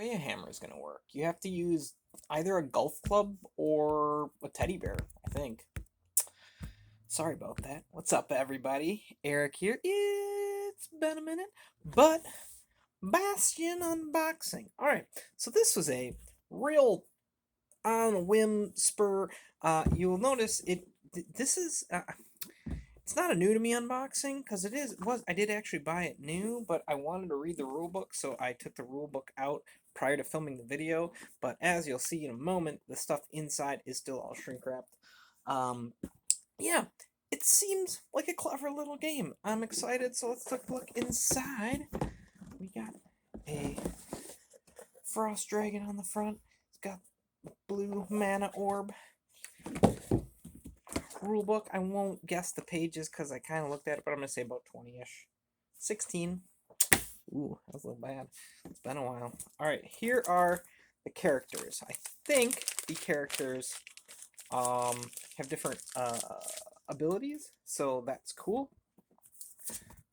way a hammer is going to work. You have to use either a golf club or a teddy bear, I think. Sorry about that. What's up, everybody? Eric here. It's been a minute, but Bastion unboxing. All right, so this was a real on a whim spur. You will notice it. This is. It's not a new to me unboxing because it was I did actually buy it new, but I wanted to read the rulebook, so I took the rulebook out prior to filming the video. But as you'll see in a moment, the stuff inside is still all shrink wrapped. Yeah, it seems like a clever little game. I'm excited, so let's take a look inside. We got a frost dragon on the front. It's got blue mana orb. Rulebook, I won't guess the pages because I kind of looked at it, but I'm going to say about 20-ish. 16. Ooh, that was a little bad. It's been a while. Alright, here are the characters. I think the characters have different abilities, so that's cool.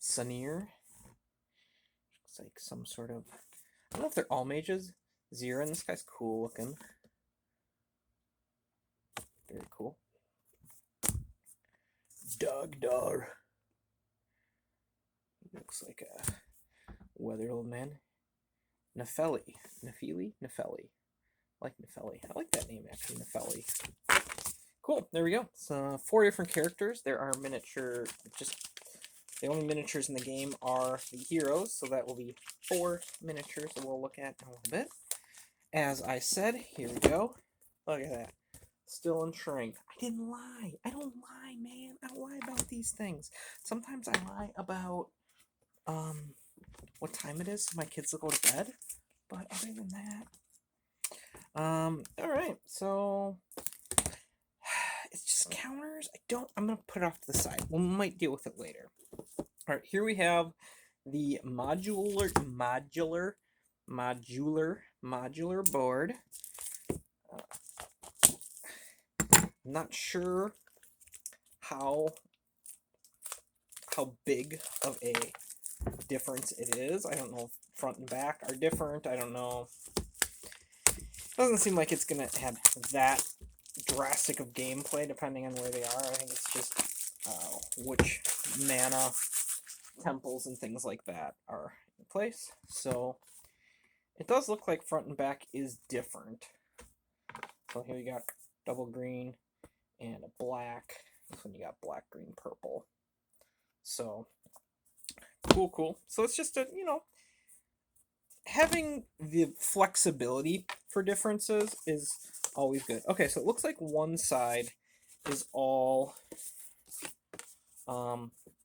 Sunir. Looks like some sort of... I don't know if they're all mages. Zirin, this guy's cool looking. Very cool. Dogdar. Looks like a weathered old man. Nefeli. Nefeli? Nefeli. I like Nefeli. I like that name, actually, Nefeli. Cool, there we go. So, 4 different characters. There are miniature, the only miniatures in the game are the heroes, so that will be 4 miniatures that we'll look at in a little bit. As I said, here we go. Look at that. Still in shrink. I didn't lie. I don't lie, man. I don't lie about these things. Sometimes I lie about what time it is so my kids will go to bed. But other than that, alright, so it's just counters. I'm gonna put it off to the side. We might deal with it later. Alright, here we have the modular board. Not sure how big of a difference it is. I don't know if front and back are different. I don't know. Doesn't seem like it's gonna have that drastic of gameplay depending on where they are. I think it's just which mana temples and things like that are in place. So it does look like front and back is different. So here you got double green and a black. This one you got black, green, purple. So, cool. So it's just having the flexibility for differences is always good. Okay, so it looks like one side is all,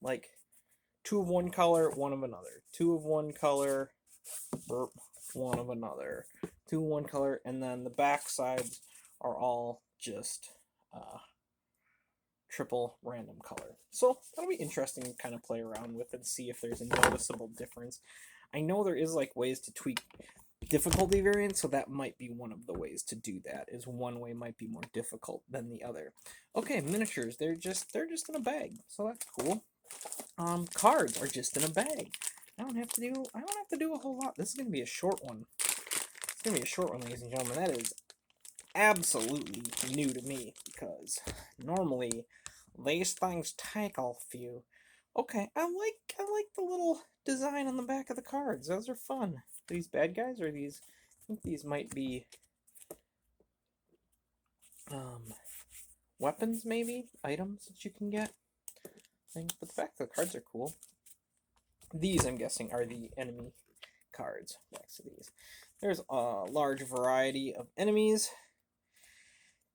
like 2 of one color, 1 of another. 2 of one color, 1 of another. 2 of one color, and then the back sides are all just triple random color. So that'll be interesting to kind of play around with and see if there's a noticeable difference. I know there is like ways to tweak difficulty variants, so that might be one of the ways to do that. Is one way might be more difficult than the other. Okay, miniatures, they're just in a bag, so that's cool. Cards are just in a bag. I don't have to do a whole lot. This is gonna be a short one. It's gonna be a short one, ladies and gentlemen. That is absolutely new to me because normally these things take a few. Okay, I like the little design on the back of the cards. Those are fun. Are these bad guys or these? I think these might be weapons, maybe items that you can get. But the back of the cards are cool. These, I'm guessing, are the enemy cards. Next to these, there's a large variety of enemies.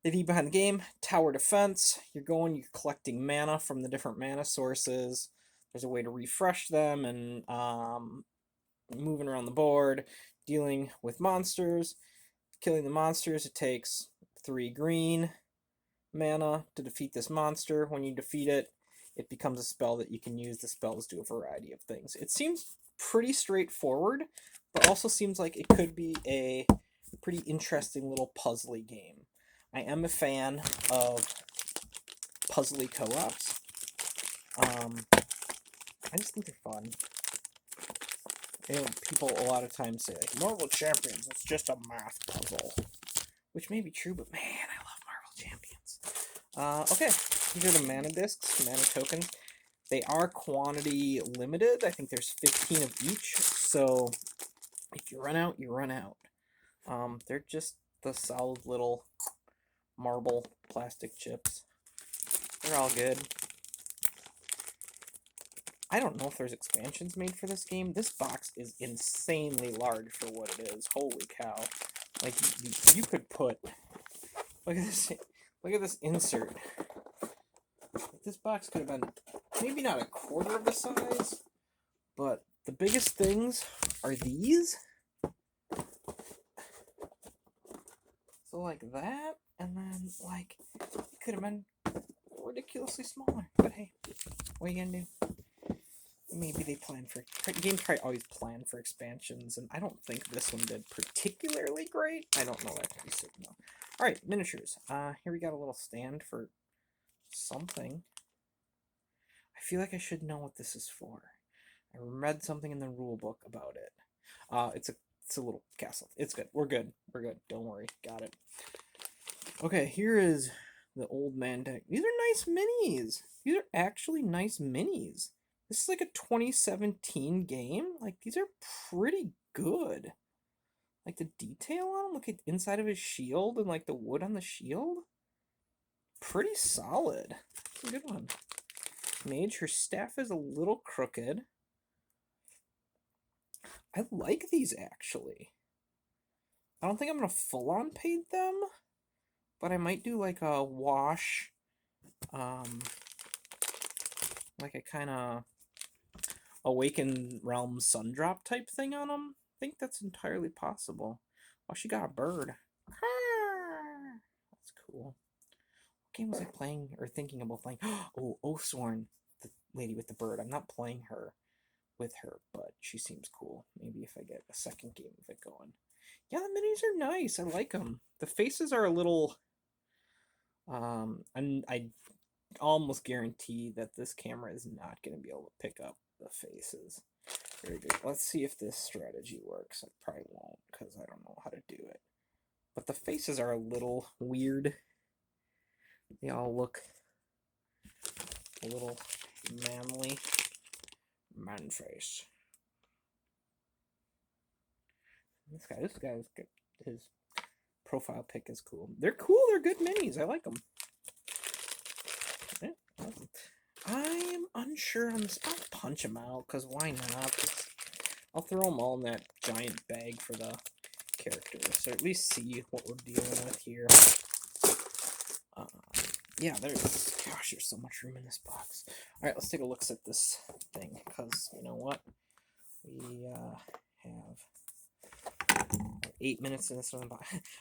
The idea behind the game, tower defense. You're collecting mana from the different mana sources. There's a way to refresh them and moving around the board, dealing with monsters. Killing the monsters, it takes 3 green mana to defeat this monster. When you defeat it, it becomes a spell that you can use. The spells do a variety of things. It seems pretty straightforward, but also seems like it could be a pretty interesting little puzzly game. I am a fan of puzzly co-ops. I just think they're fun. people a lot of times say, like, Marvel Champions, it's just a math puzzle. Which may be true, but man, I love Marvel Champions. Okay, these are the mana discs, mana tokens. They are quantity limited. I think there's 15 of each, so if you run out, you run out. They're just the solid little marble plastic chips. They're all good. I don't know if there's expansions made for this game. This box is insanely large for what it is. Holy cow. Like, you could put... Look at this. Look at this insert. This box could have been maybe not a quarter of the size, but the biggest things are these. So like that, and then like it could have been ridiculously smaller. But hey, what are you gonna do? Maybe they plan for... Games probably always plan for expansions, and I don't think this one did particularly great. I don't know that to be certain though. Alright, miniatures. Here we got a little stand for something. I feel like I should know what this is for. I read something in the rule book about it. It's a little castle. It's good. We're good. We're good. Don't worry. Got it. Okay, here is the old man deck. These are nice minis. These are actually nice minis. This is like a 2017 game. Like, these are pretty good. Like, the detail on them. Look at the inside of his shield and, like, the wood on the shield. Pretty solid. That's a good one. Mage, her staff is a little crooked. I like these, actually. I don't think I'm going to full-on paint them, but I might do, like, a wash, like a kind of Awakened Realms Sundrop type thing on them. I think that's entirely possible. Oh, she got a bird. That's cool. What game was I playing or thinking about playing? Oh, Oathsworn, the lady with the bird. I'm not playing her with her, but she seems cool. Maybe if I get a second game of it going. Yeah, the minis are nice. I like them. The faces are a little... and I almost guarantee that this camera is not going to be able to pick up the faces. Very good. Let's see if this strategy works. I probably won't because I don't know how to do it. But the faces are a little weird. They all look a little manly. Man face. This guy's good. His profile pic is cool. They're cool. They're good minis. I like them. Yeah, awesome. I'm unsure on this. I'll punch them out, because why not? I'll throw them all in that giant bag for the characters, or at least see what we're dealing with here. Yeah, gosh, there's so much room in this box. Alright, let's take a look at this thing, because, you know what? We have 8 minutes in this one.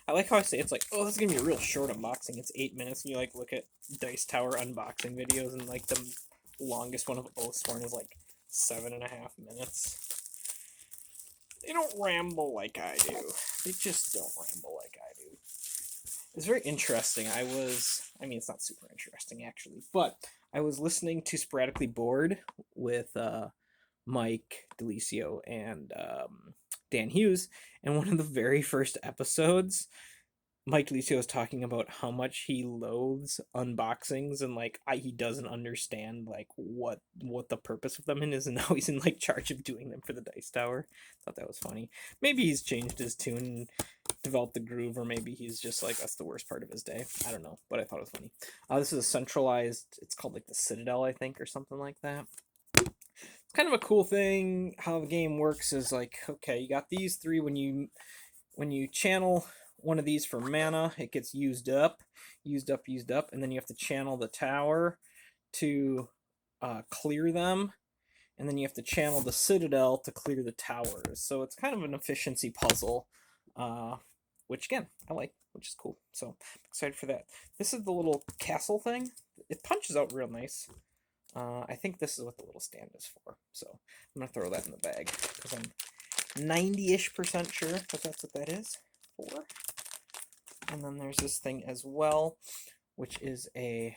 I like how I say it's like, oh, this is gonna be a real short unboxing. It's 8 minutes, and you like look at Dice Tower unboxing videos, and like the longest one of Oathsworn is like 7.5 minutes. They don't ramble like I do. They just don't ramble like I do. It's very interesting. I mean, it's not super interesting actually, but I was listening to Sporadically Bored with Mike Delicio and Dan Hughes, and one of the very first episodes, Mike Delicio was talking about how much he loathes unboxings, and like he doesn't understand like what the purpose of them is, and now he's in like charge of doing them for the Dice Tower. Thought that was funny. Maybe he's changed his tune and developed the groove, or maybe he's just like, that's the worst part of his day. I don't know, but I thought it was funny. This is a centralized, it's called like the Citadel, I think, or something like that. It's kind of a cool thing. How the game works is like, okay, you got these three. When you channel one of these for mana, it gets used up, and then you have to channel the tower to clear them, and then you have to channel the Citadel to clear the towers. So it's kind of an efficiency puzzle, which again, I like, which is cool. So I'm excited for that. This is the little castle thing. It punches out real nice. I think this is what the little stand is for. So I'm going to throw that in the bag, because I'm 90-ish% sure that that's what that is for. And then there's this thing as well, which is I'm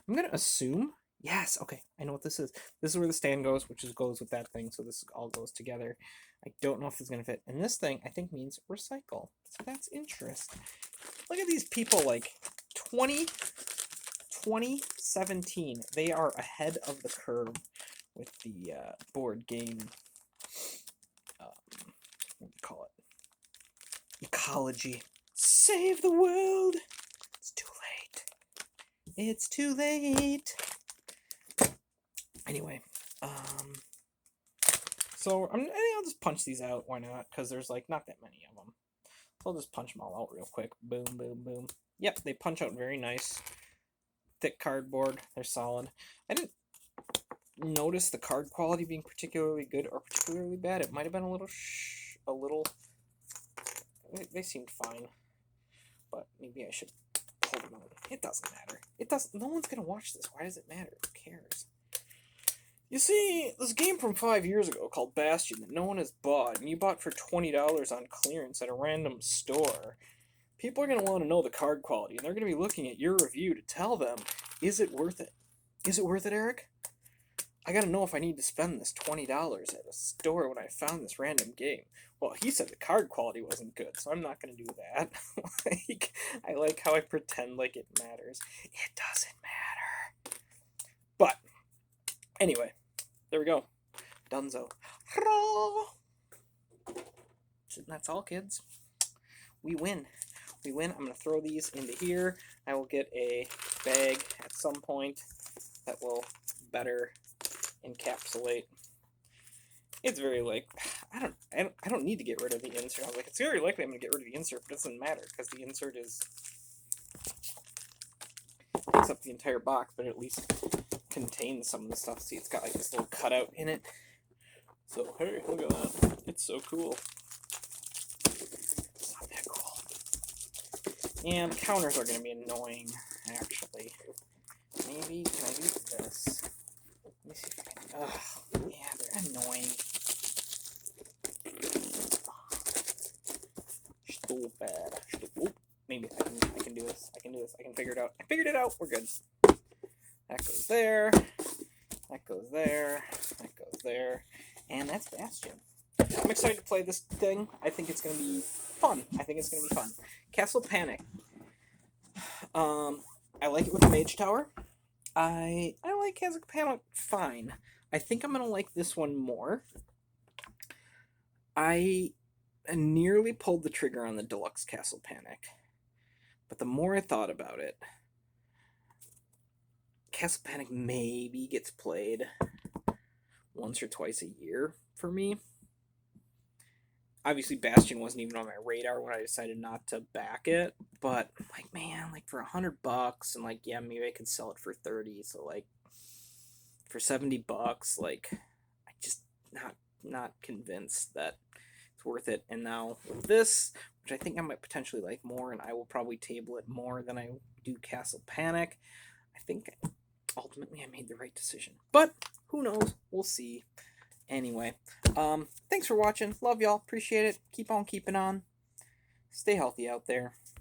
going to assume, Yes, okay, I know what this is. This is where the stand goes, which goes with that thing, so this all goes together. I don't know if it's going to fit. And this thing, I think, means recycle. So that's interesting. Look at these people, like, 2017. They are ahead of the curve with the board game, what do you call it? Ecology. Save the world! It's too late. It's too late. Anyway, so I'll just punch these out. Why not? Because there's like not that many of them. So I'll just punch them all out real quick. Boom, boom, boom. Yep, they punch out very nice. Thick cardboard. They're solid. I didn't notice the card quality being particularly good or particularly bad. It might have been a little. They seemed fine, but maybe I should pull them out. It doesn't matter. It doesn't. No one's gonna watch this. Why does it matter? Who cares? You see, this game from 5 years ago called Bastion that no one has bought, and you bought for $20 on clearance at a random store. People are going to want to know the card quality, and they're going to be looking at your review to tell them, is it worth it? Is it worth it, Eric? I got to know if I need to spend this $20 at a store when I found this random game. Well, he said the card quality wasn't good, so I'm not going to do that. I like how I pretend like it matters. It doesn't matter. But anyway, there we go. Dunzo. And that's all, kids. We win. We win. I'm going to throw these into here. I will get a bag at some point that will better encapsulate. It's very like I don't need to get rid of the insert. I was like, it's very likely I'm going to get rid of the insert, but it doesn't matter because the insert takes up the entire box, but at least contains some of the stuff. See, it's got like this little cutout in it. So hey, look at that! It's so cool. It's not that cool. And counters are going to be annoying, actually. Maybe can I do this? Let me see if I can. Ugh, yeah, they're annoying. So bad. Oh, maybe I can do this. I can do this. I can figure it out. I figured it out. We're good. That goes there. That goes there. That goes there. And that's Bastion. I'm excited to play this thing. I think it's going to be fun. Castle Panic. I like it with the Mage Tower. I like Castle Panic fine. I think I'm going to like this one more. I nearly pulled the trigger on the Deluxe Castle Panic. But the more I thought about it, Castle Panic maybe gets played once or twice a year for me. Obviously, Bastion wasn't even on my radar when I decided not to back it. But like, man, like for $100, and like, yeah, maybe I could sell it for 30. So like, for $70, like, I just not convinced that it's worth it. And now with this, which I think I might potentially like more, and I will probably table it more than I do Castle Panic. I think ultimately I made the right decision. But who knows? We'll see. Anyway, thanks for watching. Love y'all. Appreciate it. Keep on keeping on. Stay healthy out there.